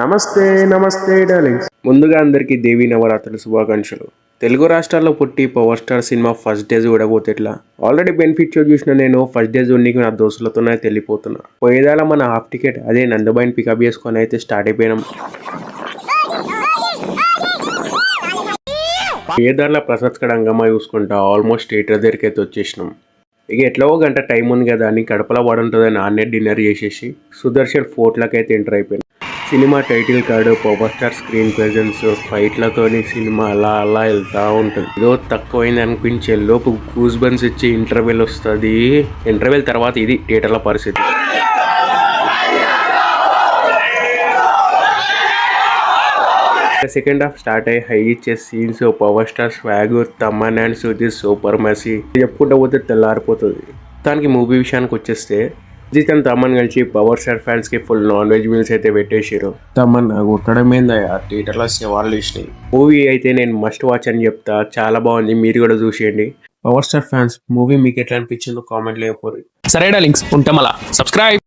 నమస్తే నమస్తే డార్లింగ్స్. ముందుగా అందరికీ దేవీ నవరాత్రుల శుభాకాంక్షలు. తెలుగు రాష్ట్రాల్లో పుట్టి power star cinema first day చూడబోతే ఎట్లా? ఆల్రెడీ బెనిఫిట్ షో చూసిన నేను ఫస్ట్ డే చూడడానికి నా దోస్తులతోనే వెళ్ళిపోతున్నా. పోయేదాల మన హాఫ్ టికెట్ అదే నందబాయిని పికప్ చేసుకొని అయితే స్టార్ట్ అయిపోయినాం. ఏదార్ల ప్రసాద్ కడ అంగమ్మ చూసుకుంటా ఆల్మోస్ట్ థియేటర్ దగ్గరికి అయితే వచ్చేసినాం. ఇక ఎట్లా గంట టైం ఉంది కదా అని కడపలో పడుంటుందని ఆన్నే డిన్నర్ చేసేసి సుదర్శన్ ఫోర్ట్లకి అయితే ఎంటర్ అయిపోయింది. Cinema title card, power star screen presence, ఫైట్లతోని సినిమా అలా అలా వెళ్తూ ఉంటుంది. ఏదో తక్కువైంది అనిపించే లోపు గూస్ బంప్స్ ఇచ్చి ఇంటర్వెల్ వస్తుంది. ఇంటర్వెల్ తర్వాత ఇది థియేటర్ల పరిస్థితి. సెకండ్ హాఫ్ స్టార్ట్ అయ్యి హై ఇచ్చే scenes, power star swag, Thaman and Sudheer super మసీ చెప్పుకుంటూ పోతే తెల్లారిపోతుంది. దానికి మూవీ విషయానికి వచ్చేస్తే అజిత్ అండ్ తమన్ కలిసి పవర్ స్టార్ ఫ్యాన్స్ కి ఫుల్ నాన్ వెజ్ మీల్స్ అయితే పెట్టేసారు. తమన్ కొట్టడం ఏందయ్యా, థియేటర్లో సవాళ్ళు ఇచ్చినాయి. మూవీ అయితే నేను మస్ట్ వాచ్ అని చెప్తా, చాలా బాగుంది, మీరు కూడా చూసేయండి. పవర్ స్టార్ ఫ్యాన్స్ మూవీ మీకు ఎట్లా అనిపించిందో కామెంట్ లేకపోరు. సరే డార్లింగ్స్, ఉంటాం అలా. సబ్స్క్రైబ్.